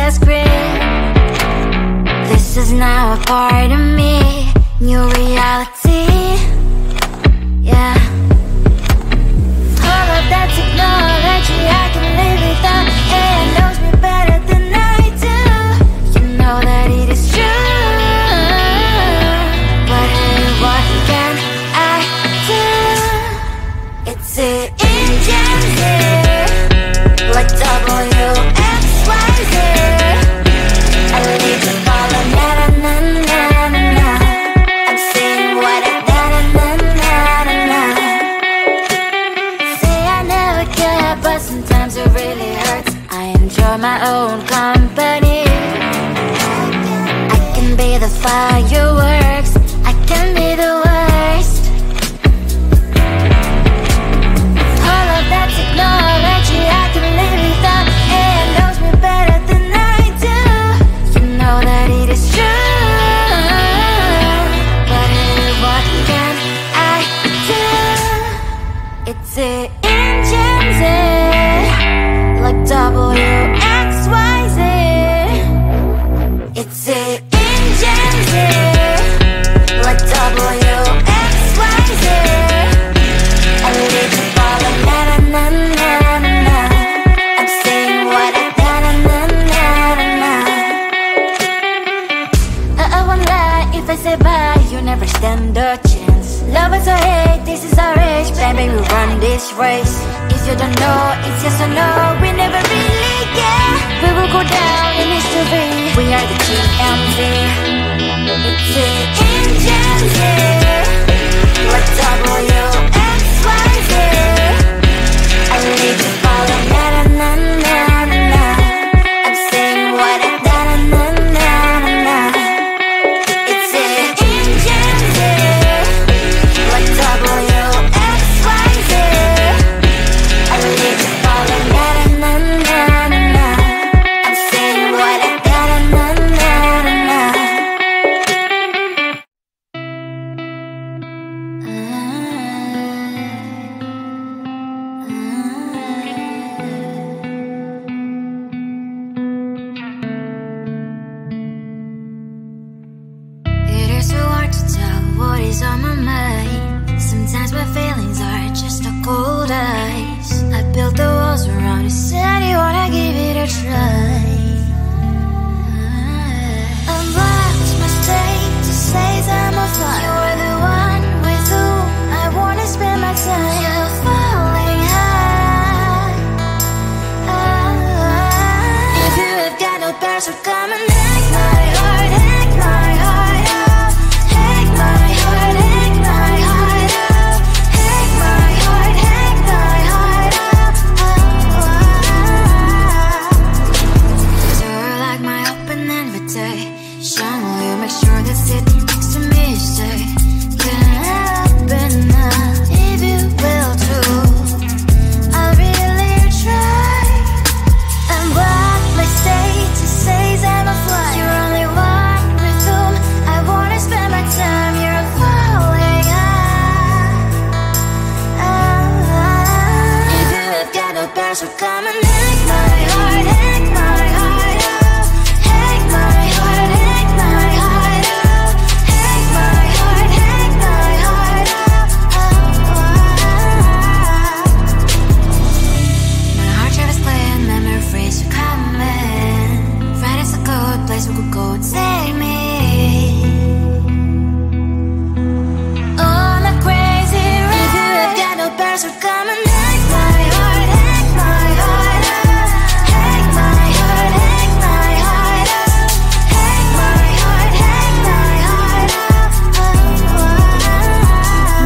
last grip. This is now a part of me, new reality. Yeah. All of that technology I can live without. AI knows me better than I do. You know that it is true. But hey, what can I do? It's the engines here, like WXYZ. I need to follow na na na na na na. I'm saying what I na na na na na na. Say I never care, but sometimes it really hurts. I enjoy my own company. I can be the fireworks, I can be the worst. All of that technology I can live without. AI knows me better than I do. You know that it is true. But hey, what can I do? It's the engines, like WXYZ. It's the engines, like WXYZ. I need to follow na na na na na na. I'm saying what I na na na na na na. I won't lie if I say bye, you never stand a chance. Love is or hate, this is our age. Baby, we run this race. If you don't know, it's yes or no. We never really get. We will go down in history. We are the GMZ. It's the engines, like WXYZ. I need to follow na na na na na na. I'm saying what I na na na na na na. It's the engines, like WXYZ. I need to follow na na na na na na. I'm saying what I na na na na na na. It is so hard to tell what is on my mind. Sometimes my feelings are just a cold ice. I built the walls around you, said you wanna give it a try. Unlocked my state to say I'm a fly. You are the one with whom I wanna spend my time. You're falling high. If you have got no bears, so come and hack my heart, hack my heart up. Hack my heart, hack my heart up. Hack my heart, hack my heart up. You're like my open invitation. Will you make sure that sitting next to me is safe? Can I open up if you will too? I'll really try. And what my state to say I'm a fly. You're only one with whom I wanna spend my time. You're falling high. If you have got no bears, so come and hack my heart, hack my heart up. Hack my heart, hack my heart up. Hack my heart, hack my heart up. My heart travels playing memories are coming. Right as a good place we could go and take me. On a crazy ride. If you have got no bears, so come and hack my heart, hack my heart up. Hack my heart, hack my heart up. Hack my heart, hack my heart up.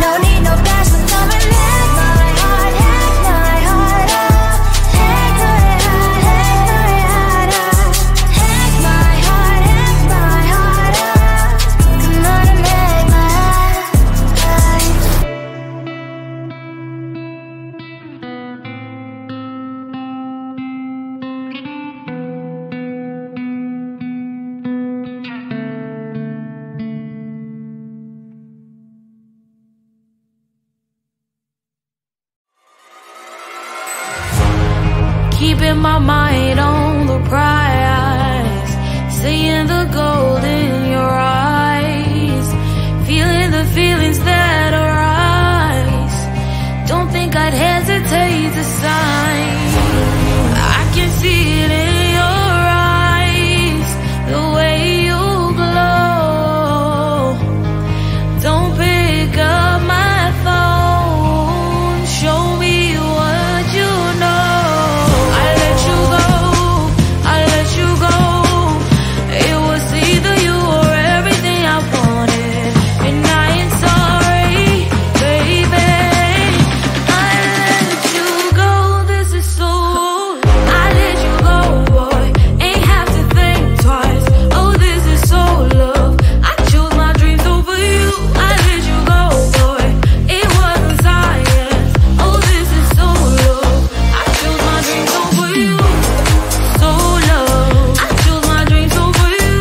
No need no bears, so come and hack my heart, hack my heart up. Hack my heart, hack my heart up. Hack my heart, hack my heart up. Come on and hack my heart. Keeping my mind on the prize. the gold in your eyes, feeling the feelings that arise. Don't think I'd hesitate to sign. I can see it in your eyes, the way you glow. Don't pick up my phone, show me what you know. I let you go, I let you go. It was either you or everything I wanted, and I ain't sorry, baby. I let you go, this is so. I let you go, boy, ain't have to think twice. Oh, this is so love. I chose my dreams over you. I let you go, boy, it wasn't science. Oh, this is so love. I chose my dreams over you. So love. I chose my dreams over you.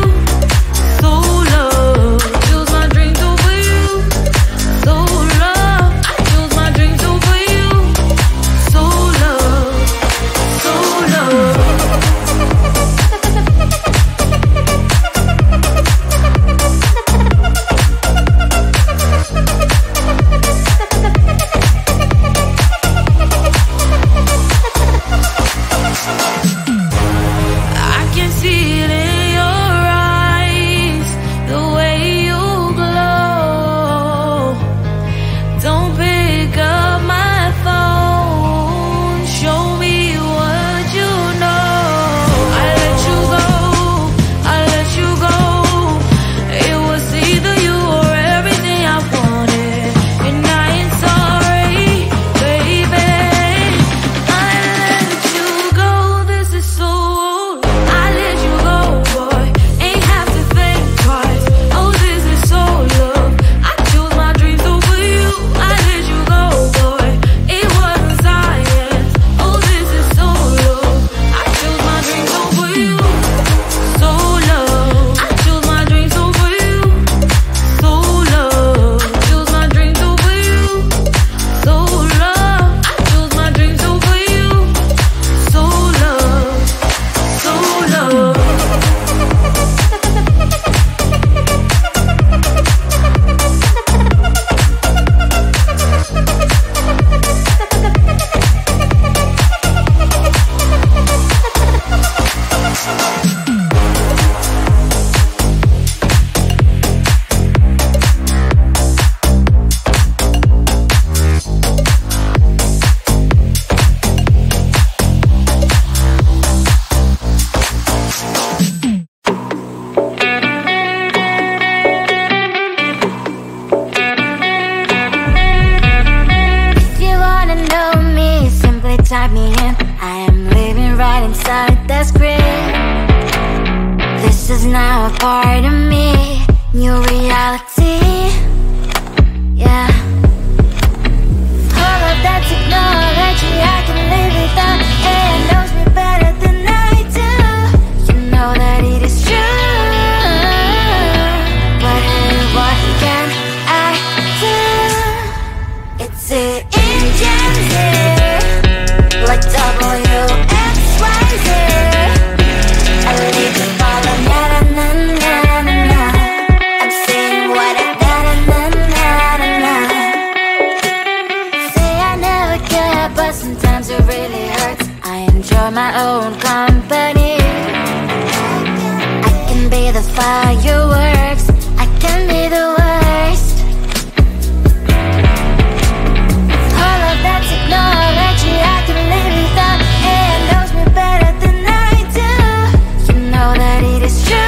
So love. Chose my dreams over you. So love. I chose my dreams over you. So love. So love. I can see it in your eyes, the way you glow. Don't pick up my phone, show me what you know. I let you go, I let you go. It was either you or everything I wanted, and I ain't sorry, baby. I let you go, this is so. I let you go, boy, ain't have to think twice. Oh, this is so love. I chose my dreams over you. I let you go, boy, it wasn't science. Oh, this is so love. I chose my dreams over you. So love. I chose my dreams over you. So love. Chose my dreams over you. So love. I chose my dreams over you. So love. So love. If you wanna know me, simply type me in. I am living right inside that screen. This is now a part of me, new reality. Yeah. All of that technology I can live without, and knows me better than I do. You know that it is true, but hey, what can I do? It's the engines here, like WXYZ. I leave you falling, na na na na na na. I'm saying what I na na na na na na. Say I never care, but sometimes it really hurts. I enjoy my own company. I can be the fireworks, I can be the worst. All of that technology I can live without, and knows me better than I do. You know that it is true,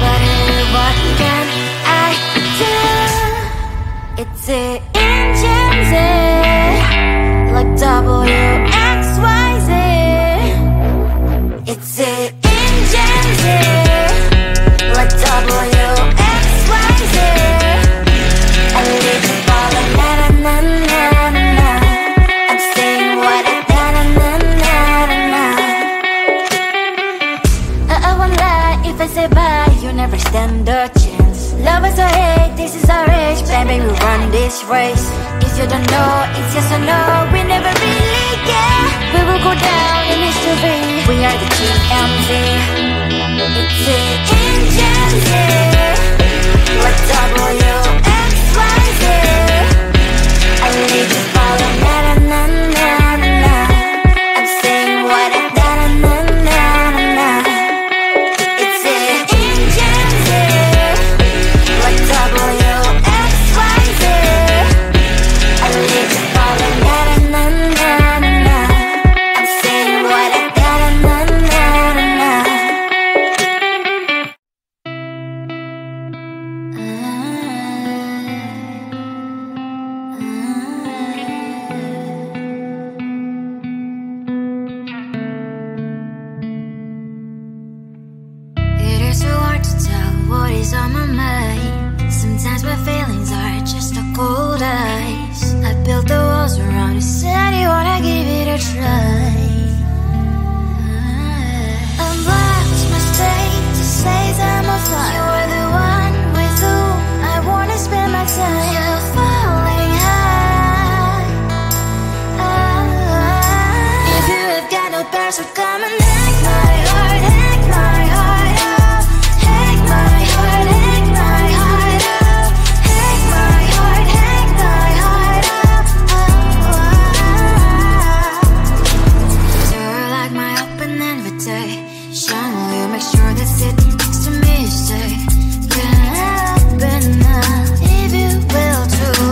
but hey, what can I do? It's the engines, like WXYZ. It's the engines, like WXYZ. I live you falling, na na na na na na. I'm saying what I na na na na na na. I won't lie if I say bye, you never stand a chance. Love is or hate, this is our age, baby, we run this race. If you don't know, it's yes or no, we never really care. We will go down in history, we are the GMZ. what is on my mind. Sometimes my feelings are just a cold ice. I built the walls around you, said you wanna give it a try. Unlocked my state to say I'm a fly. You are the one with whom I wanna spend my time. You're falling high. If you have got no bears, so come and hack my heart, hack my heart out. Hack my heart, hack my heart out. Hack my heart, hack my heart out. You're like my open invitation. Will you make sure that sitting next to me is safe? Get up enough, if you will too.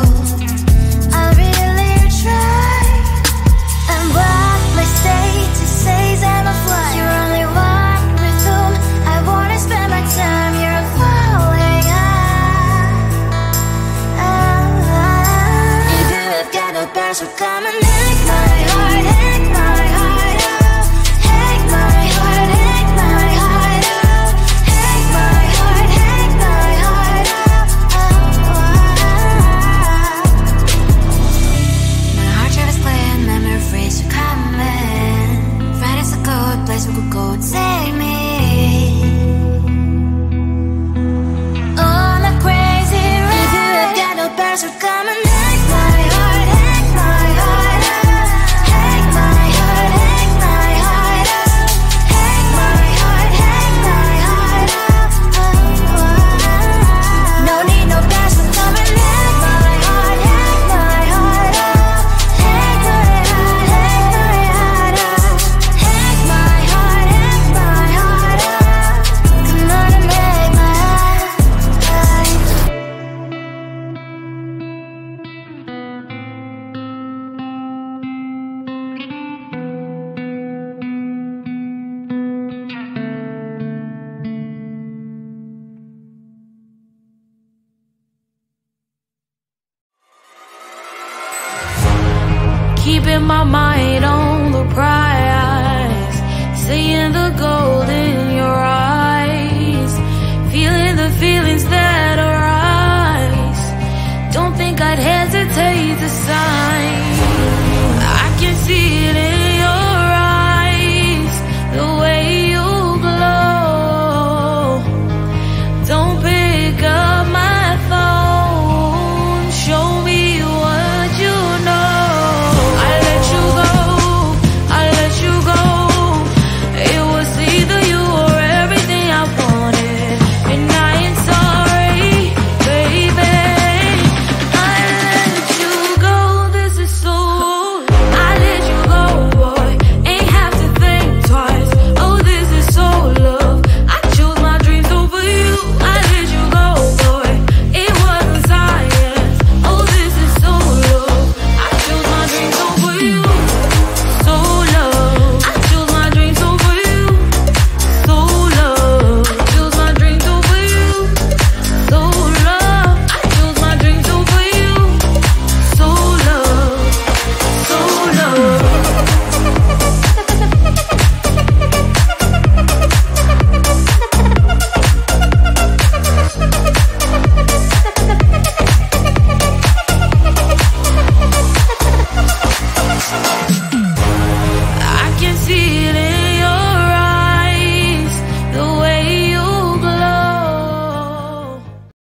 I'll really try and block my state to say I'm a fly. You're only one with whom I wanna spend my time. You're falling high. If you have got no bears, so come and hack my heart, hack my heart out. Hack my heart, hack my heart out. Hack my heart, hack my heart out. My heart travels clear, memories are coming. Right as a good place we could go and take me on a crazy ride. If you have got no bears, so come and hack my heart, hack my heart out. Hack my heart, hack my heart out. Hack my heart, hack my heart out. No need no bears, so come and hack my heart, hack my heart out. Hack my heart, hack my heart out. Hack my heart, hack my heart out. Come on and make my heart. Keep in my mind